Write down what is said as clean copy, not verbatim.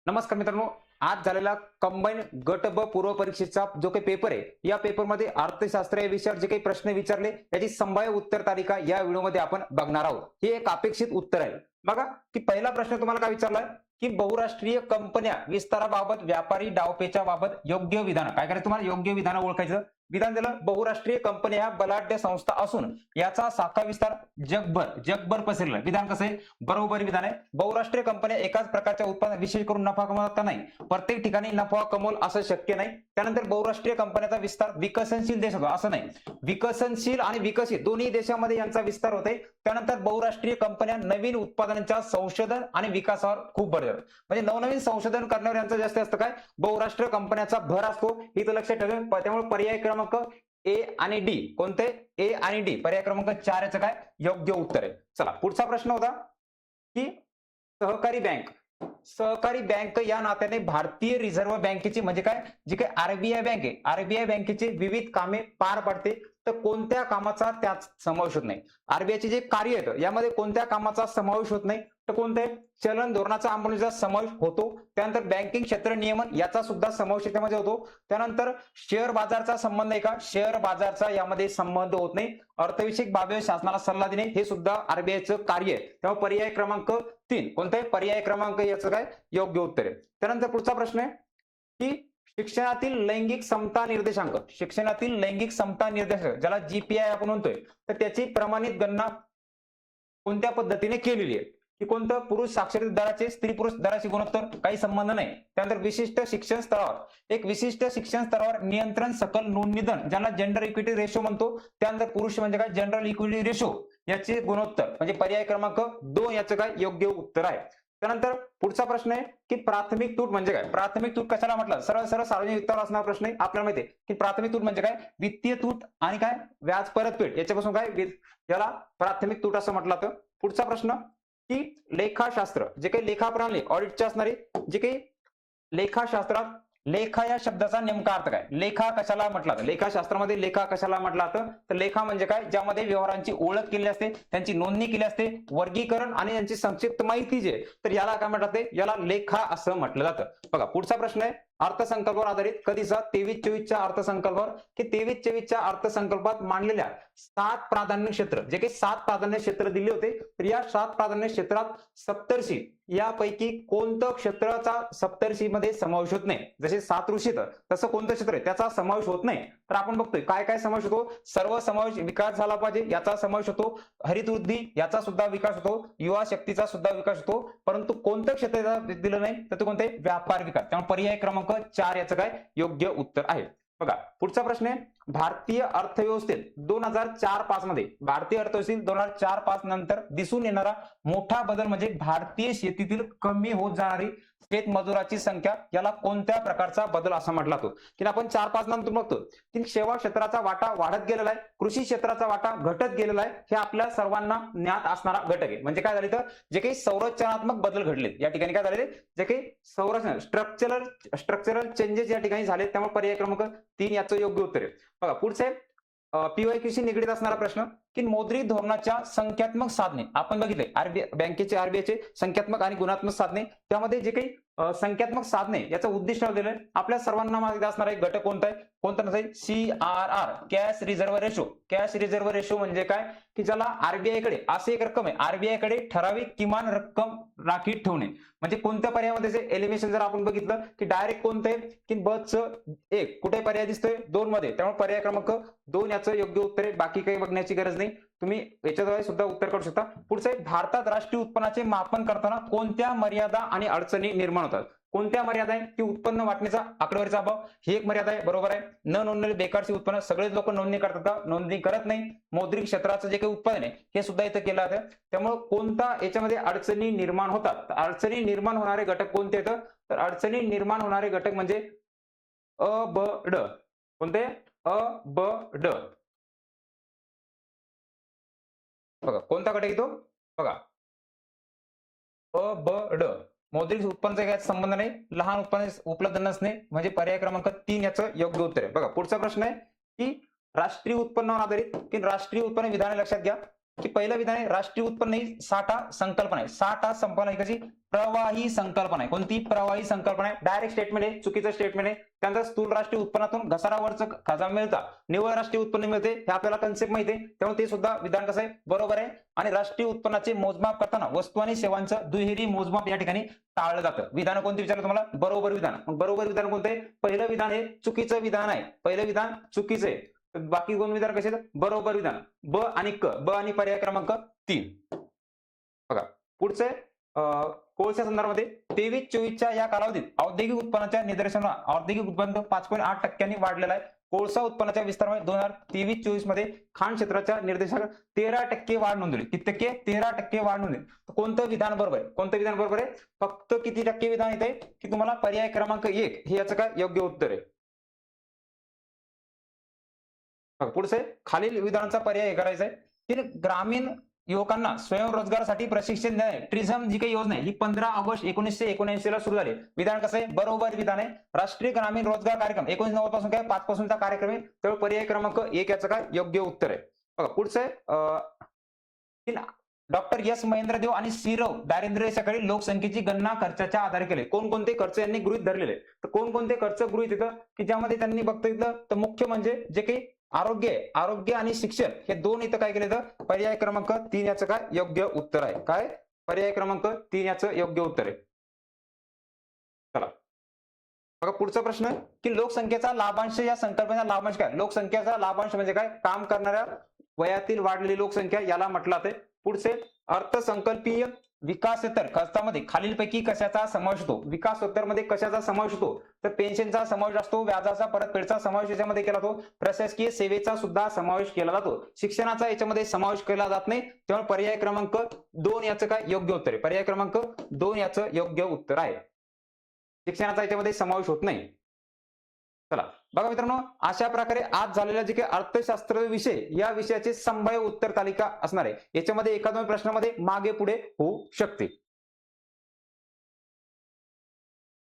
नमस्कार मित्रांनो. आज झालेला कंबाईन गट ब पूर्व परीक्षेचा जो काही पेपर आहे, या पेपरमध्ये अर्थशास्त्र या विषयावर जे काही प्रश्न विचारले त्याची संभाव्य उत्तर तालिका या व्हिडिओमध्ये आपण बघणार आहोत. हे एक अपेक्षित उत्तर आहे. बघा की पहिला प्रश्न तुम्हाला काय विचारलाय की बहुराष्ट्रीय कंपन्या विस्ताराबाबत व्यापारी डावपेचाबाबत योग्य विधान. काय करायचं तुम्हाला? योग्य विधान ओळखायचं. विधान दिलं, बहुराष्ट्रीय कंपन्या ह्या बलाढ्य संस्था असून याचा शाखा विस्तार जगभर पसरला. विधान कसं आहे? बरोबर विधान आहे. बहुराष्ट्रीय कंपन्या एकाच प्रकारच्या उत्पादन विशेष करून नफा कमवता नाही, प्रत्येक ठिकाणी नफा कमवल असं शक्य नाही. त्यानंतर बहुराष्ट्रीय कंपन्याचा विस्तार विकसनशील देश होतो असं नाही, विकसनशील आणि विकसित दोन्ही देशांमध्ये यांचा विस्तार होते. त्यानंतर बहुराष्ट्रीय कंपन्या नवीन उत्पादनांच्या संशोधन आणि विकासावर खूप भर देतात. म्हणजे नवनवीन संशोधन करण्यावर यांचं जास्त असतं. काय? बहुराष्ट्रीय कंपन्याचा भर असतो. इथं लक्षात ठेवा. त्यामुळे पर्याय क्रमांक ए आणि डी. कोणते? ए आणि डी. पर्याय क्रमांक 4 याचं काय योग्य उत्तर आहे. चला पुढचा प्रश्न होता की सहकारी बँक. सहकारी बँक या नात्याने भारतीय रिझर्व्ह बँकेची म्हणजे काय, जी काही आरबीआय बँक आहे, आरबीआय बँकेचे विविध कामे पार पाडते. तर कोणत्या कामाचा त्यात समावेश होत नाही? आरबीआयचे जे कार्य आहेत यामध्ये कोणत्या कामाचा समावेश होत नाही? तर कोणते? चलन धोरणाचा अंमलबजावणीचा समावेश होतो. त्यानंतर बँकिंग क्षेत्र नियमन याचा सुद्धा समावेश याच्यामध्ये होतो. त्यानंतर शेअर बाजारचा संबंध आहे का? शेअर बाजारचा यामध्ये संबंध होत नाही. अर्थविषयक बाबी शासनाला सल्ला देणे हे सुद्धा आरबीआयचं कार्य आहे. तेव्हा पर्याय क्रमांक 3. कोणतं आहे? पर्याय क्रमांक याचं काय योग्य उत्तर आहे. त्यानंतर पुढचा प्रश्न आहे की शिक्षणातील लैंगिक समता निर्देशांक. शिक्षणातील लैंगिक समता निर्देशांक ज्याला जीपीआय आपण म्हणतोय, तर त्याची प्रमाणित गणना कोणत्या पद्धतीने केलेली आहे? की कोणतं? पुरुष साक्षरता दराचे स्त्री पुरुष दराशी गुणोत्तर काही संबंध नाही. त्यानंतर विशिष्ट शिक्षण स्तरावर एक विशिष्ट शिक्षण स्तरावर नियंत्रण सकल नोंदणीधन ज्याला जेंडर इक्विटी रेशो म्हणतो. त्यानंतर पुरुष म्हणजे काय? जनरल इक्विटी रेशो याचे गुणोत्तर म्हणजे पर्याय क्रमांक 2 याचं काय योग्य उत्तर आहे. त्यानंतर पुढचा प्रश्न आहे की प्राथमिक तूट म्हणजे काय? प्राथमिक तूट कशाला म्हटलं? सरळ सरळ सार्वजनिक वित्तावर असणारा प्रश्न आहे. आपल्याला माहिती आहे की प्राथमिक तूट म्हणजे काय? वित्तीय तूट आणि काय व्याज परतफेड याच्यापासून काय याला प्राथमिक तूट असं म्हटलं जातं. पुढचा प्रश्न की लेखाशास्त्र जे काही लेखा प्रणाली ऑडिटची असणारी जे काही लेखाशास्त्रात लेखा या शब्दाचा नेमका अर्थ काय? लेखा कशाला म्हटलं जातं? लेखाशास्त्रामध्ये लेखा कशाला म्हटलं जातं? तर लेखा म्हणजे काय? ज्यामध्ये व्यवहारांची ओळख केली असते, त्यांची नोंदणी केली असते, वर्गीकरण आणि यांची संक्षिप्त माहिती जे तर याला काय म्हटलं जाते? याला लेखा असं म्हटलं जातं. बघा पुढचा प्रश्न आहे अर्थसंकल्पावर आधारित कधीचा 23-24च्या अर्थसंकल्पावर की 23-24च्या अर्थसंकल्पात मांडलेल्या 7 प्राधान्य क्षेत्र जे काही 7 प्राधान्य क्षेत्र दिले होते, तर या 7 प्राधान्य क्षेत्रात सप्तर्षी यापैकी कोणतं क्षेत्राचा सप्तर्षीमध्ये समावेश होत नाही? जसे 7 ऋषी तसं कोणतं क्षेत्र आहे त्याचा समावेश होत नाही. तर आपण बघतोय काय काय समावेश होतो? सर्व समावेश विकास झाला पाहिजे याचा समावेश होतो, हरित वृद्धी याचा सुद्धा विकास होतो, युवा शक्तीचा सुद्धा विकास होतो. परंतु कोणतं क्षेत्र दिलं नाही तर ते कोणते? व्यापार विकास. त्यामुळे पर्याय क्रमांक 4 याचं काय योग्य उत्तर आहे. बघा पुढचा प्रश्न आहे भारतीय अर्थव्यवस्थेत 2004-5 मध्ये भारतीय अर्थव्यवस्थेत 2004-5 नंतर दिसून येणारा मोठा बदल म्हणजे भारतीय शेतीतील कमी होत जाणारी शेतमजुराची संख्या याला कोणत्या प्रकारचा बदल असा म्हटला जातो? की आपण 4-5 नंतर बघतो की सेवा क्षेत्राचा वाटा वाढत गेलेला आहे, कृषी क्षेत्राचा वाटा घटत गेलेला आहे. हे आपल्या सर्वांना ज्ञात असणारा घटक आहे. म्हणजे काय झाले तर जे काही संरचनात्मक बदल घडले या ठिकाणी काय झालेले जे काही संरचना स्ट्रक्चरल चेंजेस या ठिकाणी झाले. त्यामुळे पर्याय क्रमांक 3 याचं योग्य उत्तर आहे. बघा पुढचे पीवायक्यूशी निगडीत असणारा प्रश्न की मौद्रिक धोरणाच्या संख्यात्मक साधने आपण बघितले आरबीआय बँकेचे आरबीआयचे संख्यात्मक आणि गुणात्मक साधने. त्यामध्ये जे काही संख्यात्मक साधने याचं उद्दिष्ट दिलं आहे आपल्या सर्वांना माहिती असणारा एक घटक कोणता आहे? कोणता नसेल? CRR cash reserve ratio. Cash reserve ratio म्हणजे काय? की ज्याला आरबीआय कडे अशी एक रक्कम आहे, आरबीआय कडे ठराविक किमान रक्कम राखीत ठेवणे. म्हणजे कोणत्या पर्यायामध्ये एलिमिनेशन जर आपण बघितलं की डायरेक्ट कोणतं आहे की बचं 1 कुठे पर्याय दिसतोय? 2 मध्ये. त्यामुळे पर्याय क्रमांक 2 याचं योग्य उत्तर आहे. बाकी काही बघण्याची गरज नाही, तुम्ही याच्याद्वारे सुद्धा उत्तर काढू शकता. पुढचं आहे भारतात राष्ट्रीय उत्पन्नाचे मापन करताना कोणत्या मर्यादा आणि अडचणी निर्माण होतात? कोणत्या मर्यादा आहे? की उत्पन्न वाटणीचा आकडेवारीचा अभाव ही एक मर्यादा आहे. बरोबर आहे. न नोंदलेले बेकारचे उत्पन्न सगळेच लोक नोंदणी करतात, नोंदणी करत नाही. मौद्रिक क्षेत्राचं जे काही उत्पादन आहे हे सुद्धा इथं केलं जातं. त्यामुळे कोणता याच्यामध्ये अडचणी निर्माण होतात? अडचणी निर्माण होणारे घटक कोणते येतं? तर अडचणी निर्माण होणारे घटक म्हणजे अ ब ड. कोणते? अ ब ड. बघा कोणता घटक येतो? बघा अ ब ड. मौद्रिक उत्पन्नाचा याचा संबंध नाही. लहान उत्पन्न उपलब्ध नसणे म्हणजे पर्याय क्रमांक 3 याचं योग्य उत्तर आहे. बघा पुढचा प्रश्न आहे की राष्ट्रीय उत्पन्नावर आधारित की राष्ट्रीय उत्पन्न विधाने लक्षात घ्या. की पहिलं विधान आहे राष्ट्रीय उत्पन्न ही साठा संकल्पना आहे. साठा संकल्पना आहे कशी? प्रवाही संकल्पना आहे. कोणती? प्रवाही संकल्पना आहे. डायरेक्ट स्टेटमेंट आहे, चुकीचं स्टेटमेंट आहे. त्यानंतर स्थूल राष्ट्रीय उत्पन्नातून घसारावरचं खजाना मिळता निव्वळ राष्ट्रीय उत्पन्न मिळते, हे आपल्याला कन्सेप्ट माहिती आहे. त्यामुळे ते सुद्धा विधान कसं आहे? बरोबर आहे. आणि राष्ट्रीय उत्पन्नाचे मोजमाप करताना वस्तू आणि सेवांचं दुहेरी मोजमाप या ठिकाणी टाळलं जातं. विधान कोणते विचारलं तुम्हाला? बरोबर विधान. मग बरोबर विधान कोणतं आहे? पहिलं विधान हे चुकीचं विधान आहे. पहिलं विधान चुकीचं आहे. बाकी दोन विधान कसे आहेत? बरोबर विधान. ब आणि क. ब आणि पर्याय क्रमांक 3. बघा पुढचे कोळशा संदर्भामध्ये 23-24च्या या कालावधीत औद्योगिक उत्पन्नाच्या निदर्शनात औद्योगिक उत्पन्न 5.8% वाढलेला आहे. कोळसा उत्पन्नाच्या विस्तारामध्ये 2023-24 मध्ये खाण क्षेत्राच्या निर्देशांक 13% वाढ नोंदवली. किती टक्के? 13% वाढ नोंदवली. कोणतं विधान बरोबर आहे? कोणतं विधान बरोबर आहे? फक्त किती टक्के विधान येते की तुम्हाला पर्याय क्रमांक 1 हे याचं काय योग्य उत्तर आहे. पुढचे खालील विधानांचा पर्याय करायचा आहे की ग्रामीण युवकांना स्वयंरोजगारासाठी प्रशिक्षण देणे ट्रिझम जी काही योजना आहे ही 15 ऑगस्ट 1979 ला सुरू झाली. विधान कसं आहे? बरोबर विधान आहे. राष्ट्रीय ग्रामीण रोजगार कार्यक्रम 1990 पासून काय 5 पासूनचा कार्यक्रम आहे. त्यामुळे पर्याय क्रमांक 1 याचं काय योग्य उत्तर आहे. बघा पुढचं डॉक्टर एस महेंद्रदेव आणि सीरव दारिद्र्य रेषेखालील लोकसंख्येची गणना खर्चाच्या आधारे केली. कोणकोणते खर्च यांनी गृहीत धरलेले? तर कोणकोणते खर्च गृहीत येतं की ज्यामध्ये त्यांनी बघितलं तर मुख्य म्हणजे जे काही आरोग्य आहे, आरोग्य आणि शिक्षण हे दोन इथं काय केलं तर पर्याय क्रमांक 3 याचं काय योग्य उत्तर आहे. काय? पर्याय क्रमांक 3 याचं योग्य उत्तर आहे. चला बघा पुढचा प्रश्न की लोकसंख्येचा लाभांश या संकल्पनेचा लाभांश काय? लोकसंख्येचा लाभांश म्हणजे काय? काम करणाऱ्या वयातील वाढलेली लोकसंख्या याला म्हटलं जाते. पुढचे अर्थसंकल्पीय विकासोत्तर खर्चामध्ये खालीलपैकी कशाचा समावेश होतो? विकासोत्तर मध्ये कशाचा समावेश होतो? तर पेन्शनचा समावेश असतो, व्याजाचा परतफेडचा समावेश याच्यामध्ये केला जातो, प्रशासकीय सेवेचा सुद्धा समावेश केला जातो, शिक्षणाचा याच्यामध्ये समावेश केला जात नाही. त्यामुळे पर्याय क्रमांक 2 याचं काय योग्य उत्तर आहे? पर्याय क्रमांक 2 याचं योग्य उत्तर आहे. शिक्षणाचा याच्यामध्ये समावेश होत नाही. चला बघा मित्रांनो, अशा प्रकारे आज झालेला जे काही अर्थशास्त्र विषय या विषयाची संभाव्य उत्तर तालिका असणार आहे. याच्यामध्ये एका दोन प्रश्नामध्ये मागे पुढे होऊ शकते.